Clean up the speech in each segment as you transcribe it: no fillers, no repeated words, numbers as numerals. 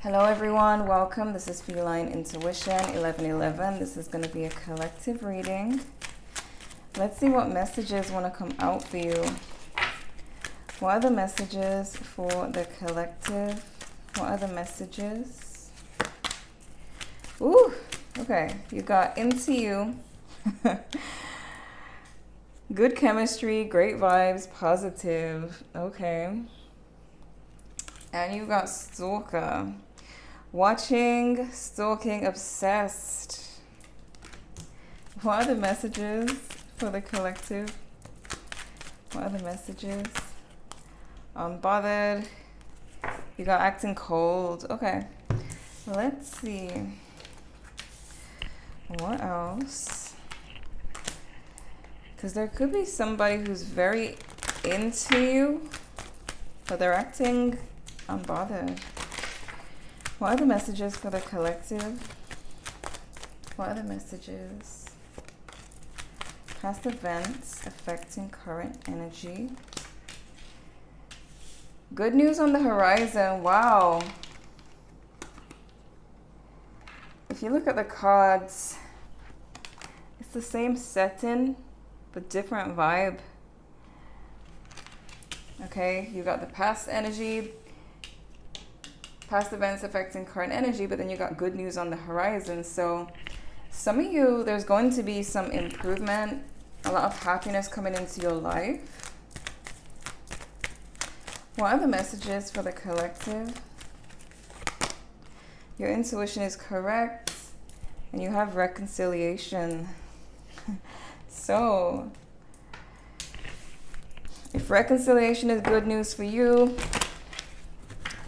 Hello everyone, welcome. This is Feline Intuition 1111. This is going to be a collective reading. Let's see what messages want to come out for you. What are the messages for the collective? What are the messages? Ooh, okay. You got into you. Good chemistry, great vibes, positive. Okay. And you got stalker. Watching, stalking, obsessed. What are the messages for the collective? What are the messages? Unbothered. You got acting cold. Okay. Let's see. What else? Because there could be somebody who's very into you, but they're acting unbothered. What are the messages for the collective? What are the messages? Past events affecting current energy. Good news on the horizon. Wow. If you look at the cards, it's the same setting, but different vibe. Okay, you got the past energy, past events affecting current energy, but then you got good news on the horizon. So some of you, there's going to be some improvement, a lot of happiness coming into your life. What are the messages for the collective? Your intuition is correct, and you have reconciliation. So if reconciliation is good news for you,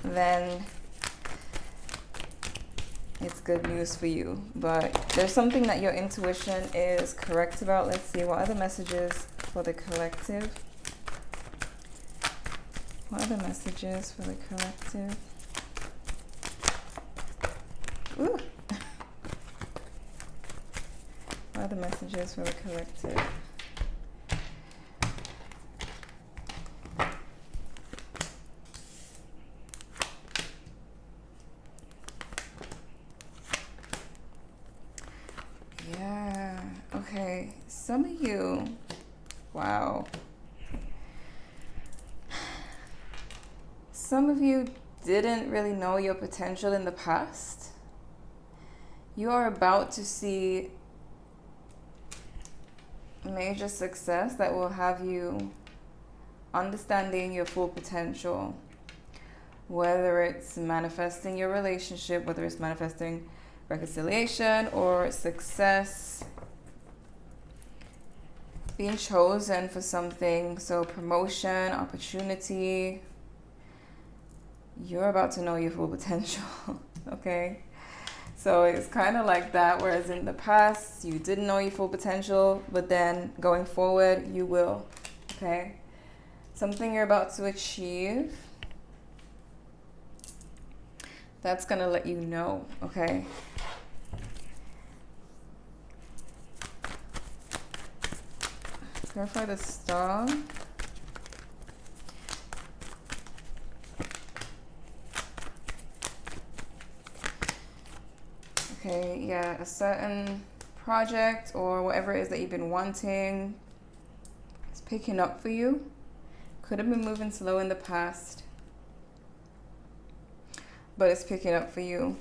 then it's good news for you. But there's something that your intuition is correct about. Let's see, what are the messages for the collective? What are the messages for the collective? Ooh. What are the messages for the collective? Yeah, okay. Some of you, wow. Some of you didn't really know your potential in the past. You are about to see major success that will have you understanding your full potential. Whether it's manifesting your relationship, whether it's manifesting reconciliation or success, being chosen for something, so promotion, opportunity. You're about to know your full potential. Okay, so it's kind of like that, whereas in the past you didn't know your full potential, but then going forward you will. Okay, something you're about to achieve, that's gonna let you know. Okay, clarify the star. Okay, yeah, a certain project or whatever it is that you've been wanting, it's picking up for you. Could have been moving slow in the past, but it's picking up for you.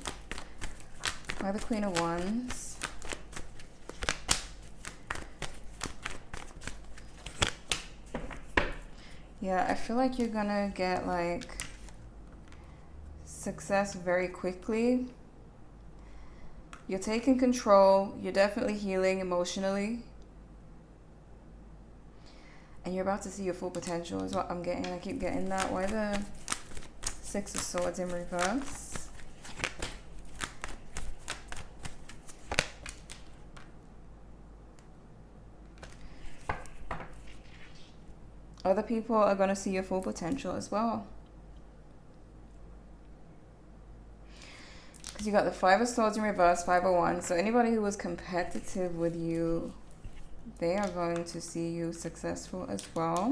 By the Queen of Wands. Yeah, I feel like you're gonna get like success very quickly. You're taking control. You're definitely healing emotionally. And you're about to see your full potential is what I'm getting. I keep getting that. Why the Six of Swords in reverse? Other people are going to see your full potential as well. You got the Five of Swords in reverse, Five of Wands. So anybody who was competitive with you, they are going to see you successful as well.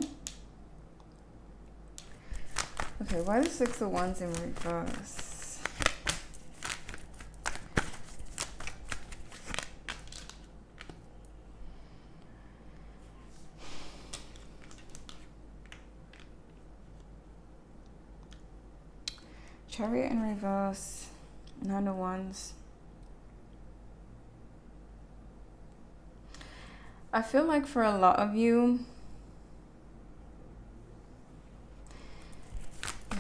Okay, why the Six of Wands in reverse? Chariot in reverse. 9 of Wands. I feel like for a lot of you,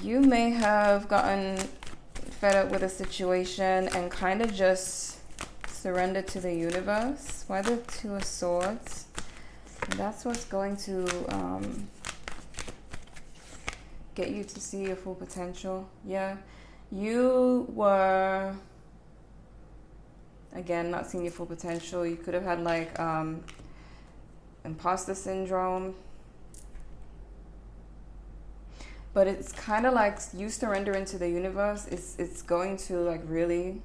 you may have gotten fed up with a situation and kind of just surrendered to the universe. Why the 2 of Swords? And that's what's going to get you to see your full potential. Yeah, you were, again, not seeing your full potential. You could have had like imposter syndrome. But it's kind of like you surrendering to the universe. It's going to like really,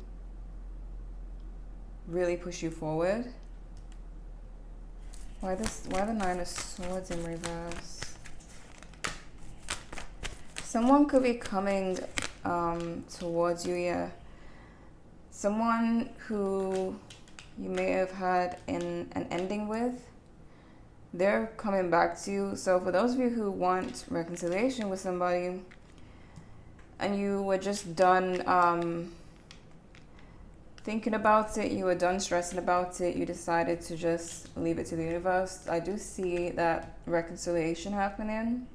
really push you forward. Why the 9 of Swords in reverse? Someone could be coming towards you, yeah. Someone who you may have had an ending with, they're coming back to you. So for those of you who want reconciliation with somebody and you were just done thinking about it, you were done stressing about it, you decided to just leave it to the universe, I do see that reconciliation happening.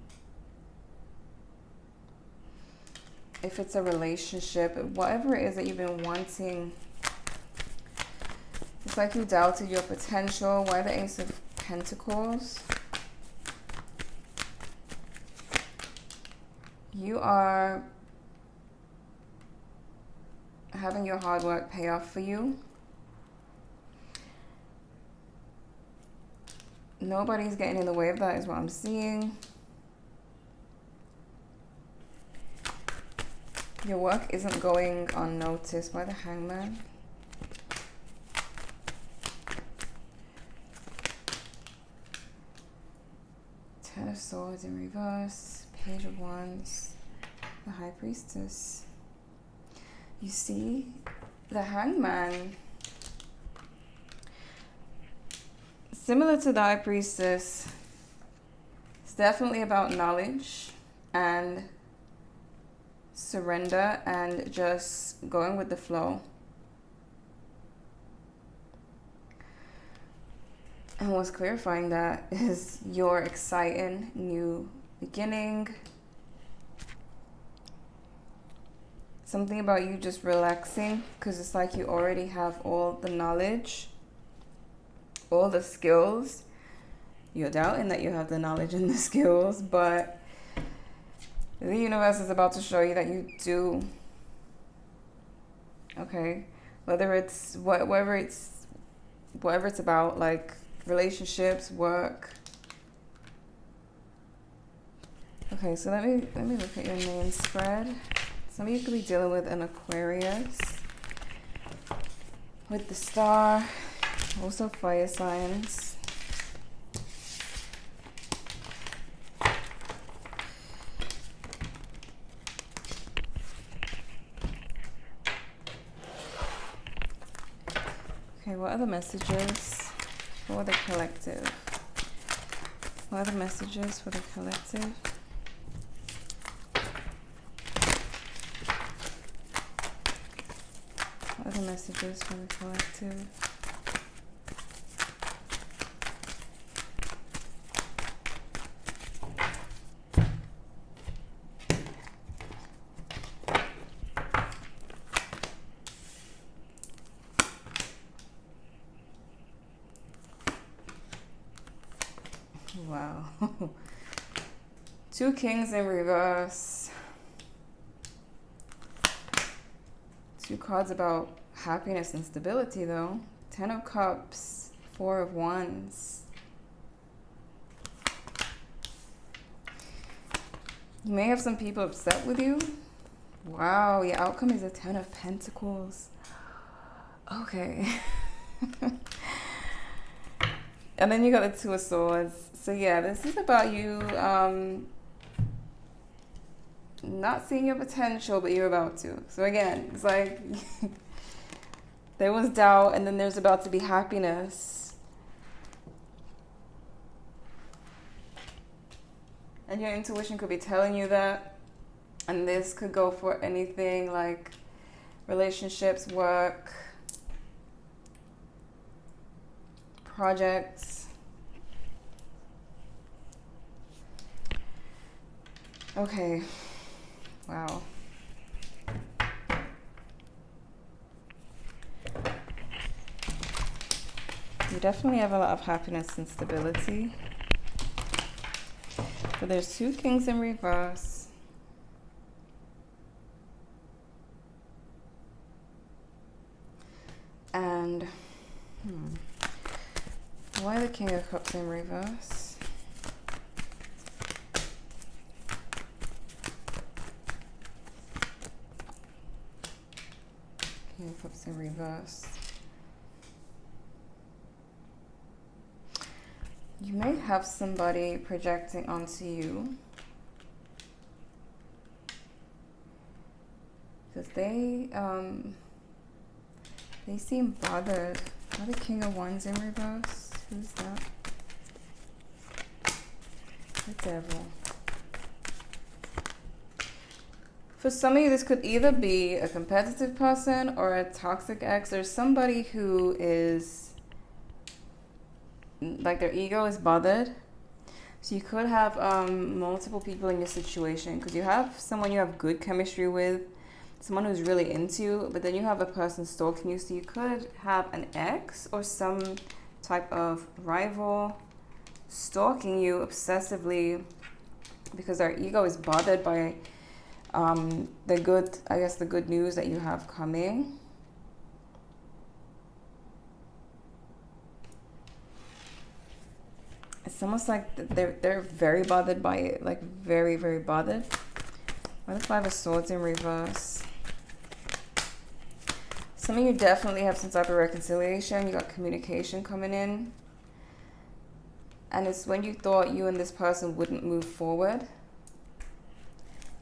If it's a relationship, whatever it is that you've been wanting, it's like you doubted your potential. Why the Ace of Pentacles? You are having your hard work pay off for you. Nobody's getting in the way of that is what I'm seeing. Your work isn't going unnoticed. By the Hangman. Ten of Swords in reverse. Page of Wands. The High Priestess. You see, the Hangman, similar to the High Priestess, it's definitely about knowledge and surrender and just going with the flow. And what's clarifying that is your exciting new beginning. Something about you just relaxing, because it's like you already have all the knowledge, all the skills. You're doubting that you have the knowledge and the skills, but the universe is about to show you that you do. Okay, whether it's whatever it's about, like relationships, work. Okay, so let me look at your main spread. Some of you could be dealing with an Aquarius with the Star, also fire signs. Okay, what are the messages for the collective? What are the messages for the collective? What are the messages for the collective? Wow. 2 Kings in reverse. 2 cards about happiness and stability, though. 10 of Cups, 4 of Wands. You may have some people upset with you. Wow, your outcome is a 10 of Pentacles. Okay. And then you got the 2 of Swords. So yeah, this is about you not seeing your potential, but you're about to. So again, it's like there was doubt and then there's about to be happiness. And your intuition could be telling you that. And this could go for anything like relationships, work, projects. Okay. Wow. You definitely have a lot of happiness and stability. But there's 2 kings in reverse. And why the King of Cups in reverse? King of Cups in reverse. You may have somebody projecting onto you because they seem bothered. Why the King of Wands in reverse? Who's that? The Devil. For some of you, this could either be a competitive person or a toxic ex. There's somebody who is like their ego is bothered. So you could have multiple people in your situation because you have someone you have good chemistry with, someone who's really into you, but then you have a person stalking you. So you could have an ex or some type of rival stalking you obsessively because their ego is bothered by the good news that you have coming. It's almost like they're very bothered by it, like very, very bothered. Why the 5 of Swords in reverse? Some of you definitely have some type of reconciliation. You got communication coming in. And it's when you thought you and this person wouldn't move forward.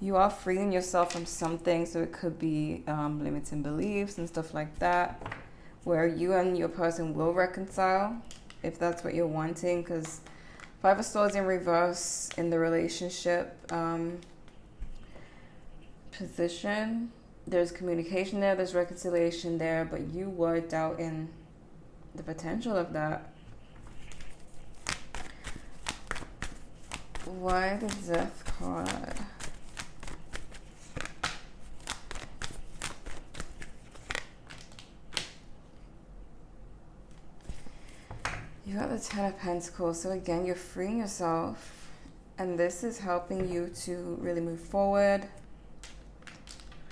You are freeing yourself from something. So it could be limiting beliefs and stuff like that, where you and your person will reconcile if that's what you're wanting. Because 5 of Swords in reverse in the relationship position, there's communication there, there's reconciliation there, but you were doubting the potential of that. Why the Death card? You got the 10 of Pentacles. So again, you're freeing yourself, and this is helping you to really move forward.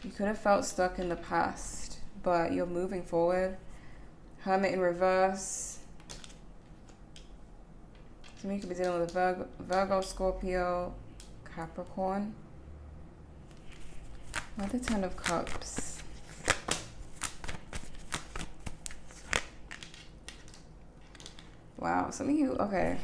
You could have felt stuck in the past, but you're moving forward. Hermit in reverse. So you could be dealing with a Virgo, Scorpio, Capricorn. What the 10 of Cups? Wow, some of you, okay.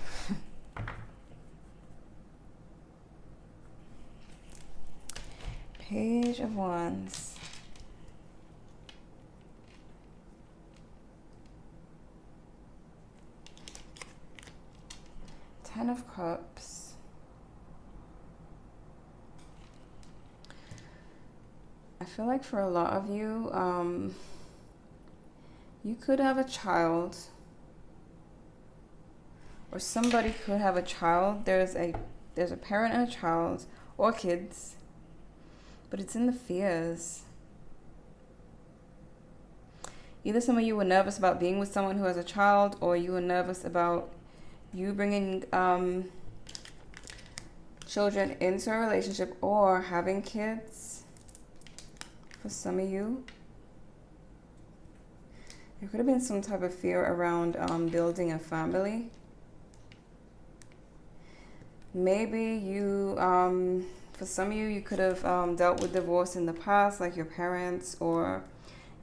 Page of Wands. Ten of Cups. I feel like for a lot of you, you could have a child, or somebody could have a child. There's a parent and a child, or kids, but it's in the fears. Either some of you were nervous about being with someone who has a child, or you were nervous about you bringing children into a relationship or having kids. For some of you, there could have been some type of fear around building a family. Maybe you, for some of you, you could have dealt with divorce in the past, like your parents, or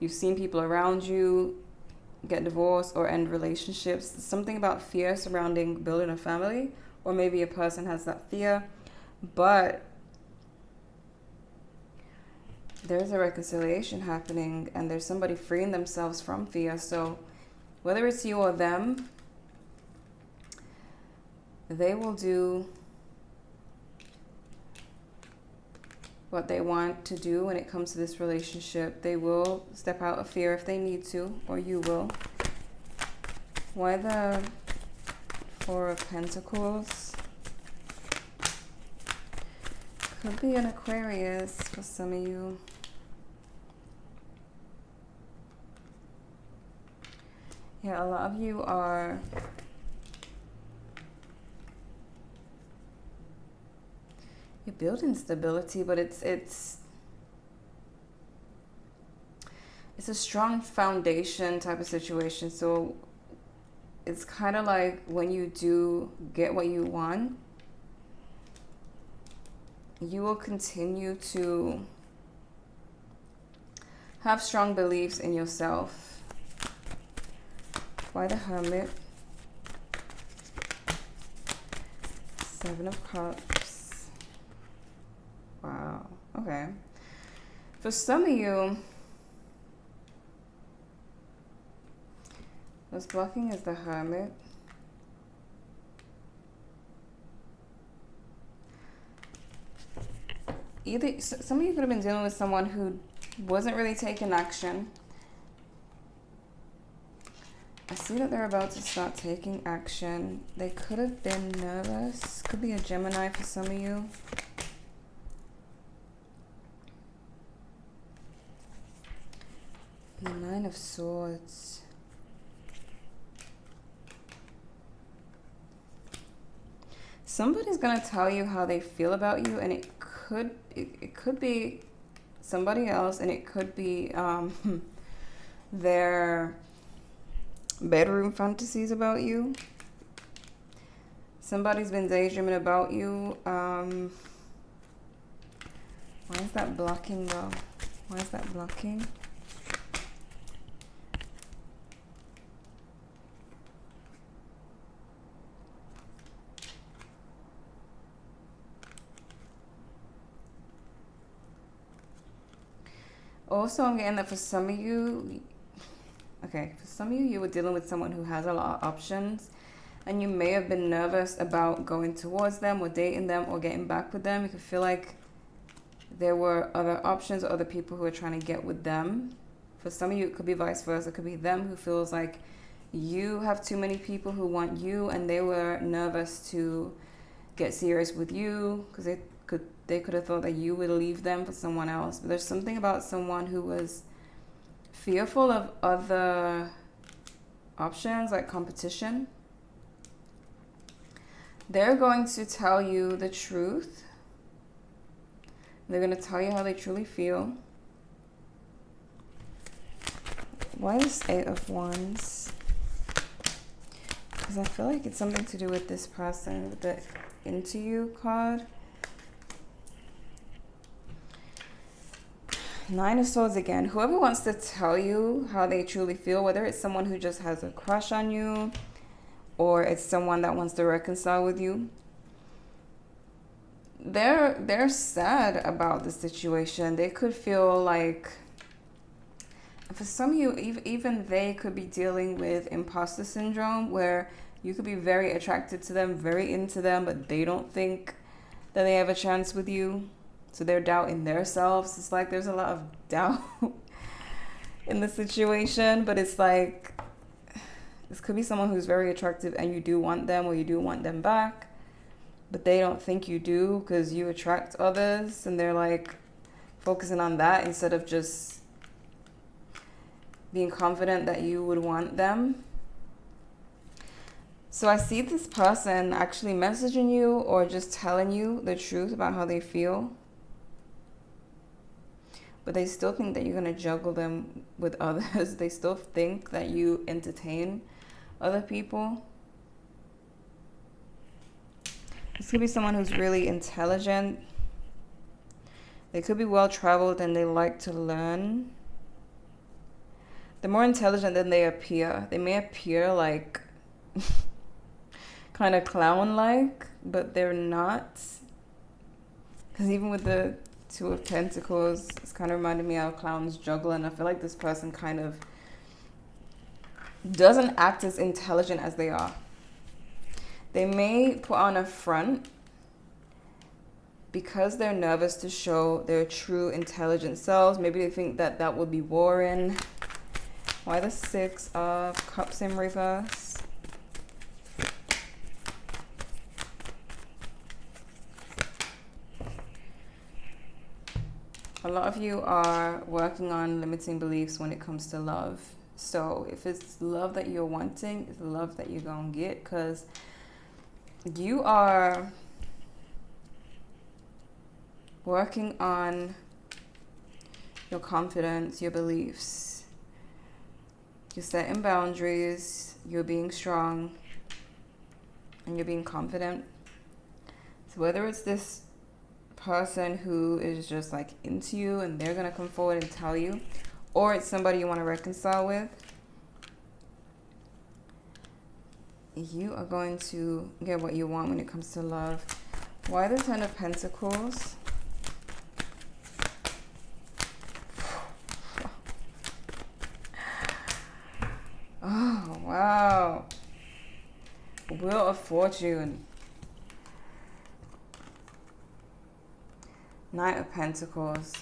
you've seen people around you get divorced or end relationships. Something about fear surrounding building a family, or maybe a person has that fear, but there's a reconciliation happening and there's somebody freeing themselves from fear. So whether it's you or them, they will do what they want to do when it comes to this relationship. They will step out of fear if they need to, or you will. Why the Four of Pentacles? Could be an Aquarius for some of you. Yeah, a lot of you are you're building stability, but it's a strong foundation type of situation. So it's kind of like when you do get what you want, you will continue to have strong beliefs in yourself. Why the Hermit? Seven of Cups. Wow. Okay. For some of you, what's blocking is the Hermit. Either some of you could have been dealing with someone who wasn't really taking action. I see that they're about to start taking action. They could have been nervous. Could be a Gemini for some of you. The Nine of Swords. Somebody's gonna tell you how they feel about you, and it could be somebody else, and it could be their bedroom fantasies about you. Somebody's been daydreaming about you. Why is that blocking though? Why is that blocking? Also, I'm getting that for some of you, okay, for some of you, you were dealing with someone who has a lot of options, and you may have been nervous about going towards them or dating them or getting back with them. You could feel like there were other options or other people who are trying to get with them. For some of you, it could be vice versa. It could be them who feels like you have too many people who want you, and they were nervous to get serious with you because they could have thought that you would leave them for someone else. But there's something about someone who was fearful of other options, like competition. They're going to tell you the truth. They're going to tell you how they truly feel. Why is Eight of Wands? Because I feel like it's something to do with this person, with the Into You card. Nine of Swords again. Whoever wants to tell you how they truly feel, whether it's someone who just has a crush on you or it's someone that wants to reconcile with you, they're sad about the situation. They could feel like, for some of you, even they could be dealing with imposter syndrome, where you could be very attracted to them, very into them, but they don't think that they have a chance with you. So they're doubting themselves. It's like there's a lot of doubt in the situation, but it's like this could be someone who's very attractive and you do want them, or you do want them back, but they don't think you do because you attract others, and they're like focusing on that instead of just being confident that you would want them. So I see this person actually messaging you or just telling you the truth about how they feel, but they still think that you're going to juggle them with others. They still think that you entertain other people. This could be someone who's really intelligent. They could be well-traveled and they like to learn. They're more intelligent than they appear. They may appear like kind of clown-like, but they're not. Because even with the Two of Pentacles, it's kind of reminded me how clowns juggle, and I feel like this person kind of doesn't act as intelligent as they are. They may put on a front, because they're nervous to show their true intelligent selves. Maybe they think that that would be boring. Why the Six of Cups in reverse? A lot of you are working on limiting beliefs when it comes to love. So if it's love that you're wanting, it's love that you're going to get, because you are working on your confidence, your beliefs. You're setting boundaries, you're being strong, and you're being confident. So whether it's this person who is just like into you and they're gonna come forward and tell you, or it's somebody you want to reconcile with, you are going to get what you want when it comes to love. Why the Ten of Pentacles? Oh, wow. Wheel of Fortune. Knight of Pentacles.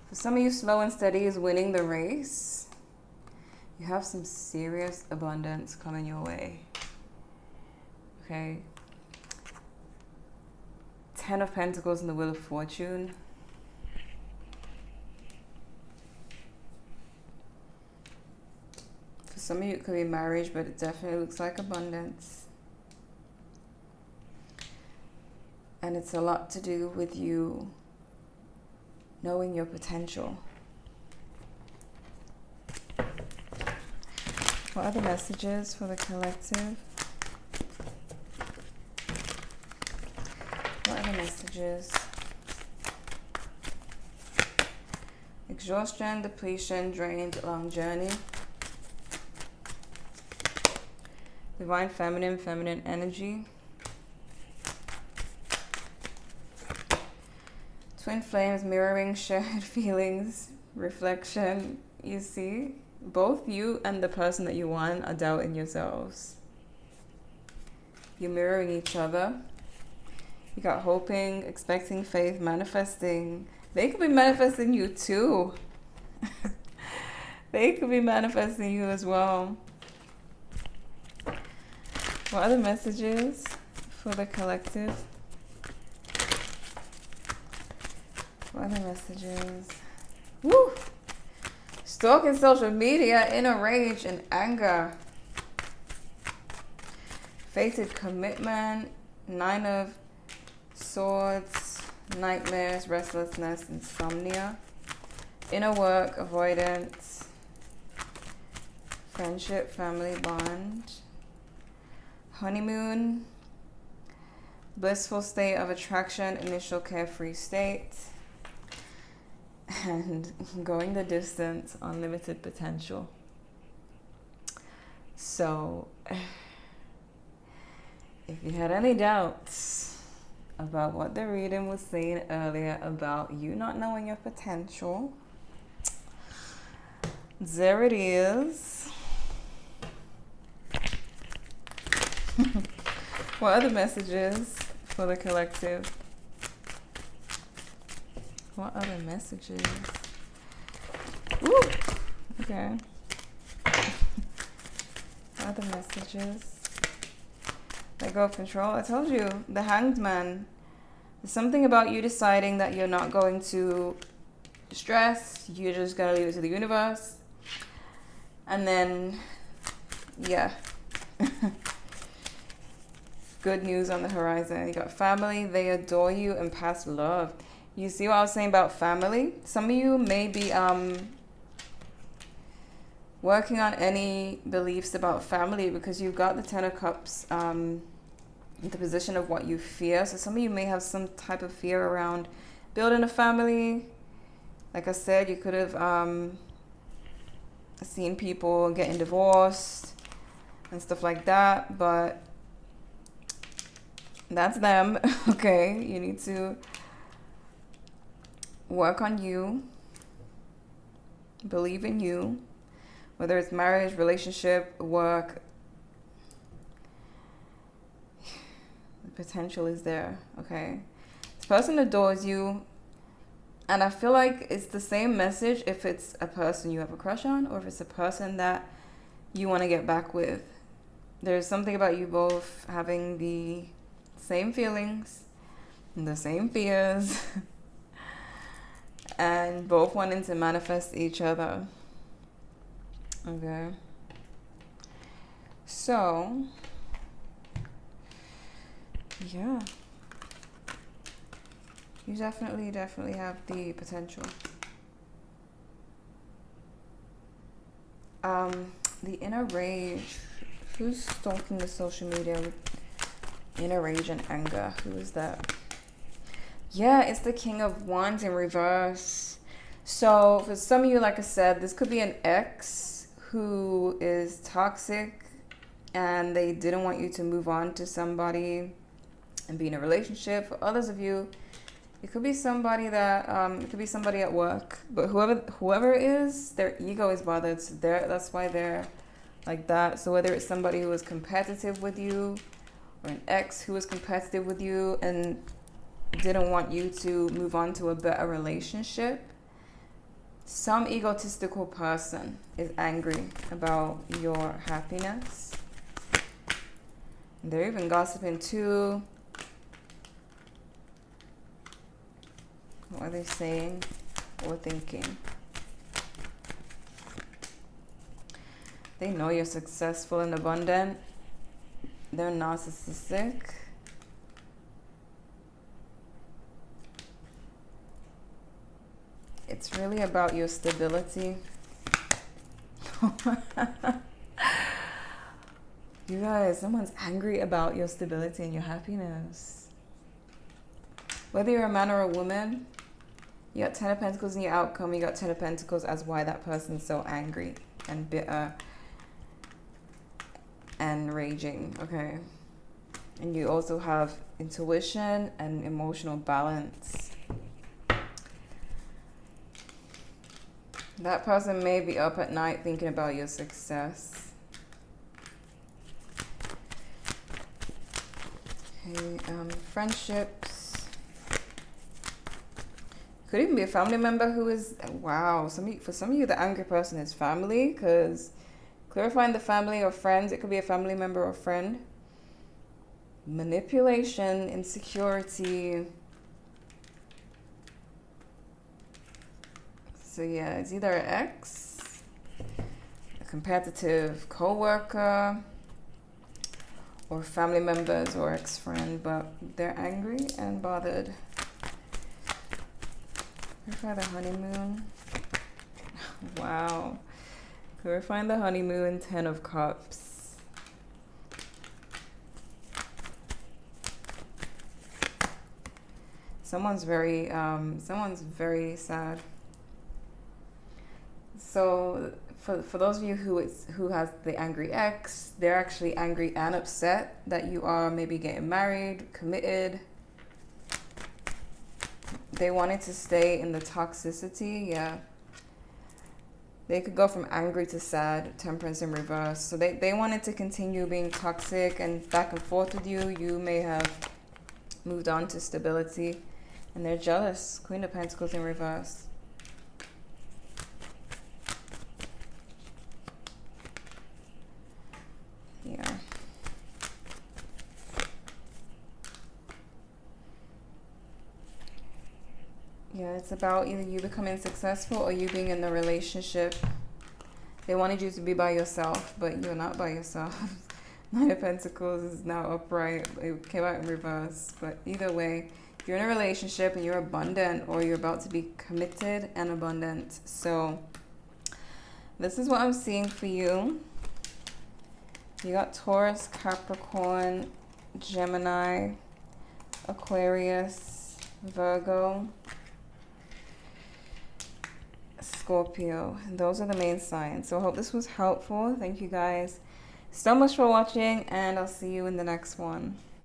For some of you, slow and steady is winning the race. You have some serious abundance coming your way. Okay. Ten of Pentacles and the Wheel of Fortune. For some of you, it could be marriage, but it definitely looks like abundance. And it's a lot to do with you knowing your potential. What are the messages for the collective? What are the messages? Exhaustion, depletion, drained, long journey. Divine feminine, feminine energy. Twin flames, mirroring, shared feelings, reflection. You see, both you and the person that you want are doubting yourselves. You're mirroring each other. You got hoping, expecting, faith, manifesting. They could be manifesting you too. They could be manifesting you as well. What are the messages for the collective? What are the messages? Woo! Stalking social media, inner rage and anger. Fated commitment, Nine of Swords, nightmares, restlessness, insomnia. Inner work, avoidance. Friendship, family bond. Honeymoon, blissful state of attraction, initial carefree state. And going the distance, unlimited potential. So, if you had any doubts about what the reading was saying earlier about you not knowing your potential, there it is. What are the messages for the collective? What other messages? Woo! Okay. What other messages? Let go of control. I told you, the Hanged Man. There's something about you deciding that you're not going to stress. You're just going to leave it to the universe. And then, yeah. Good news on the horizon. You got family. They adore you and past love. You see what I was saying about family? Some of you may be working on any beliefs about family because you've got the Ten of Cups in the position of what you fear. So some of you may have some type of fear around building a family. Like I said, you could have seen people getting divorced and stuff like that. But that's them. Okay, you need to work on you, believe in you, whether it's marriage, relationship, work. The potential is there, okay? person adores you. And I feel like it's the same message if it's a person you have a crush on or if it's a person that you want to get back with. There's something about you both having the same feelings, the same fears, and both wanting to manifest each other. Okay. So, yeah. You definitely have the potential. The inner rage. Who's stalking the social media with inner rage and anger? Who is that? Yeah, it's the King of Wands in reverse. So for some of you, like I said, this could be an ex who is toxic and they didn't want you to move on to somebody and be in a relationship. For others of you, it could be somebody that it could be somebody at work, but whoever it is, their ego is bothered. So that's why they're like that. So whether it's somebody who was competitive with you, or an ex who was competitive with you and didn't want you to move on to a better relationship, some egotistical person is angry about your happiness. They're even gossiping too. What are they saying or thinking? They know you're successful and abundant. They're narcissistic. It's really about your stability. You guys, someone's angry about your stability and your happiness. Whether you're a man or a woman, you got 10 of Pentacles in your outcome, you got 10 of Pentacles as why that person's so angry and bitter and raging, okay? And you also have intuition and emotional balance. That person may be up at night thinking about your success. Okay, friendships. Could even be a family member who is, wow, for some of you, the angry person is family, because clarifying the family or friends, it could be a family member or friend. Manipulation, insecurity. So yeah, it's either an ex, a competitive co-worker, or family members or ex-friend, but they're angry and bothered. Clarify the honeymoon. Wow. Clarifying the honeymoon, 10 of Cups. Someone's very sad. So for those of you who has the angry ex, they're actually angry and upset that you are maybe getting married, committed. They wanted to stay in the toxicity, yeah. They could go from angry to sad, Temperance in reverse. So they wanted to continue being toxic and back and forth with you. You may have moved on to stability. And they're jealous, Queen of Pentacles in reverse. Yeah. Yeah, it's about either you becoming successful or you being in the relationship. They wanted you to be by yourself, but you're not by yourself. Nine of Pentacles is now upright. It came out in reverse. But either way, you're in a relationship and you're abundant, or you're about to be committed and abundant. So this is what I'm seeing for you. You got Taurus, Capricorn, Gemini, Aquarius, Virgo, Scorpio. Those are the main signs. So I hope this was helpful. Thank you guys so much for watching, and I'll see you in the next one.